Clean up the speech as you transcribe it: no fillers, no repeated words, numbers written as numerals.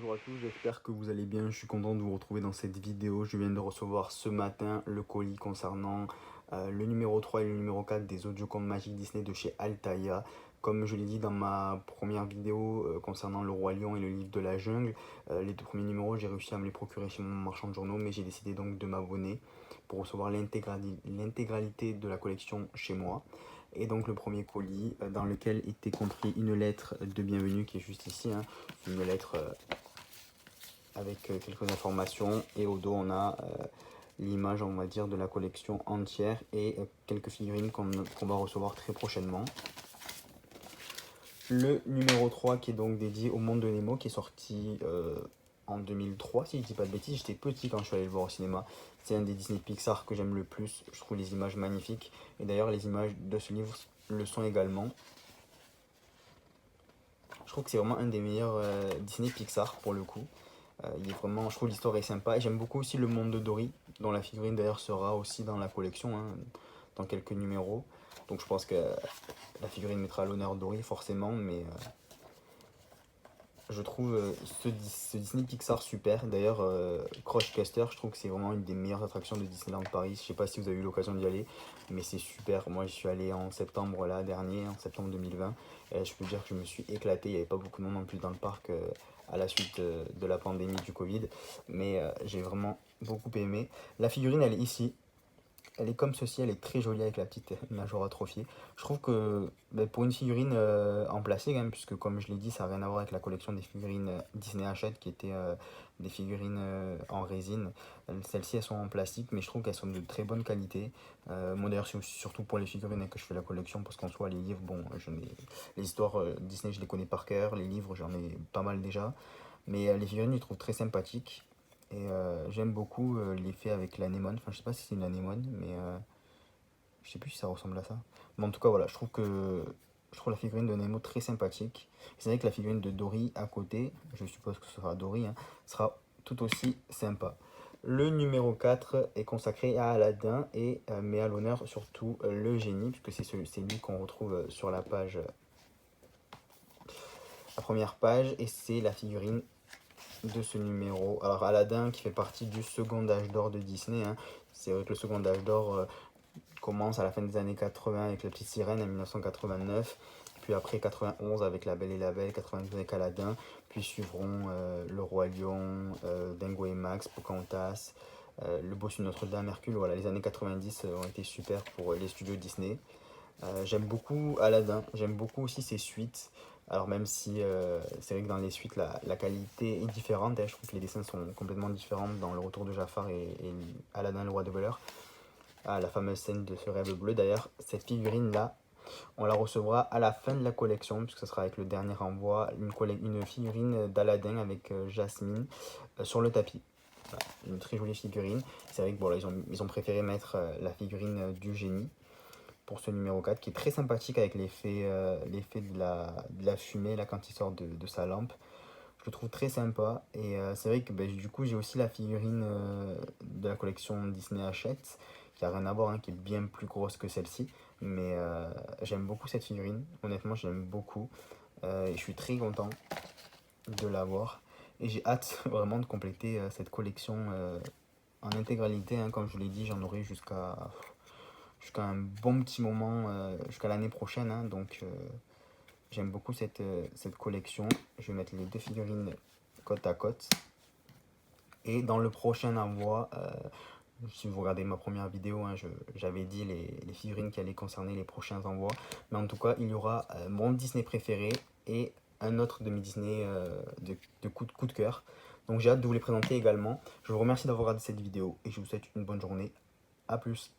Bonjour à tous, j'espère que vous allez bien. Je suis content de vous retrouver dans cette vidéo. Je viens de recevoir ce matin le colis concernant le numéro 3 et le numéro 4 des audiocontes magiques Disney de chez Altaïa. Comme je l'ai dit dans ma première vidéo concernant le Roi Lion et le livre de la jungle, les deux premiers numéros, j'ai réussi à me les procurer chez mon marchand de journaux, mais j'ai décidé donc de m'abonner pour recevoir l'intégralité de la collection chez moi. Et donc le premier colis dans lequel était compris une lettre de bienvenue qui est juste ici, hein. Une lettre avec quelques informations, et au dos on a l'image, on va dire, de la collection entière et quelques figurines qu'on va recevoir très prochainement. Le numéro 3 qui est donc dédié au monde de Nemo, qui est sorti en 2003 si je dis pas de bêtises. J'étais petit quand je suis allé le voir au cinéma. C'est un des Disney Pixar que j'aime le plus. Je trouve les images magnifiques, et d'ailleurs les images de ce livre le sont également. Je trouve que c'est vraiment un des meilleurs Disney Pixar pour le coup. Il est vraiment, je trouve l'histoire est sympa, et j'aime beaucoup aussi le monde de Dory, dont la figurine d'ailleurs sera aussi dans la collection, hein, dans quelques numéros. Donc je pense que la figurine mettra à l'honneur Dory forcément, mais je trouve ce Disney Pixar super. D'ailleurs, Crush Coaster, je trouve que c'est vraiment une des meilleures attractions de Disneyland Paris. Je sais pas si vous avez eu l'occasion d'y aller, mais c'est super. Moi, je suis allé en septembre là dernier, en septembre 2020, et je peux dire que je me suis éclaté. Il n'y avait pas beaucoup de monde en plus dans le parc à la suite de la pandémie du Covid, mais j'ai vraiment beaucoup aimé. La figurine, elle est ici. Elle est comme ceci, elle est très jolie avec la petite nageoire atrophiée. Je trouve que pour une figurine en plastique, hein, puisque comme je l'ai dit, ça n'a rien à voir avec la collection des figurines Disney Hachette qui étaient des figurines en résine. Celles-ci, elles sont en plastique, mais je trouve qu'elles sont de très bonne qualité. Moi d'ailleurs, c'est surtout pour les figurines que je fais la collection, parce qu'en soi, les livres, bon, les histoires Disney, je les connais par cœur. Les livres, j'en ai pas mal déjà. Mais les figurines, je les trouve très sympathiques. Et j'aime beaucoup l'effet avec l'anémone. Enfin, je sais pas si c'est une anémone, mais je sais plus si ça ressemble à ça. Mais en tout cas, voilà, je trouve la figurine de Nemo très sympathique. C'est vrai que la figurine de Dory à côté, je suppose que ce sera Dory, hein, sera tout aussi sympa. Le numéro 4 est consacré à Aladdin et met à l'honneur surtout le génie, puisque c'est lui qu'on retrouve sur la page, la première page, et c'est la figurine de ce numéro. Alors Aladdin qui fait partie du second âge d'or de Disney, hein. C'est vrai que le second âge d'or commence à la fin des années 80 avec La Petite Sirène en 1989, puis après 91 avec La Belle et la Bête, 92 avec Aladdin, puis suivront Le Roi Lion, Dingo et Max, Pocahontas, Le Bossu de Notre-Dame, Hercule. Voilà, les années 90 ont été super pour les studios Disney. J'aime beaucoup Aladdin, j'aime beaucoup aussi ses suites. Alors même si c'est vrai que dans les suites la qualité est différente, hein, je trouve que les dessins sont complètement différents dans Le Retour de Jafar et Aladdin le Roi de Voleur. Ah, la fameuse scène de ce rêve bleu. D'ailleurs, cette figurine là, on la recevra à la fin de la collection, puisque ce sera avec le dernier envoi, une figurine d'Aladdin avec Jasmine sur le tapis. Voilà, une très jolie figurine. C'est vrai que bon, là, ils ont préféré mettre la figurine du génie pour ce numéro 4 qui est très sympathique avec l'effet de la fumée là quand il sort de sa lampe. Je le trouve très sympa, et c'est vrai que du coup j'ai aussi la figurine de la collection Disney Hachette qui a rien à voir, hein, qui est bien plus grosse que celle-ci, mais j'aime beaucoup cette figurine, honnêtement j'aime beaucoup, et je suis très content de l'avoir, et j'ai hâte vraiment de compléter cette collection en intégralité, hein. Comme je vous l'ai dit, j'en aurai jusqu'à un bon petit moment, jusqu'à l'année prochaine, hein. Donc j'aime beaucoup cette collection. Je vais mettre les deux figurines côte à côte. Et dans le prochain envoi, si vous regardez ma première vidéo, hein, j'avais dit les figurines qui allaient concerner les prochains envois. Mais en tout cas, il y aura mon Disney préféré et un autre de mes Disney de coup de cœur. Donc j'ai hâte de vous les présenter également. Je vous remercie d'avoir regardé cette vidéo et je vous souhaite une bonne journée. A plus.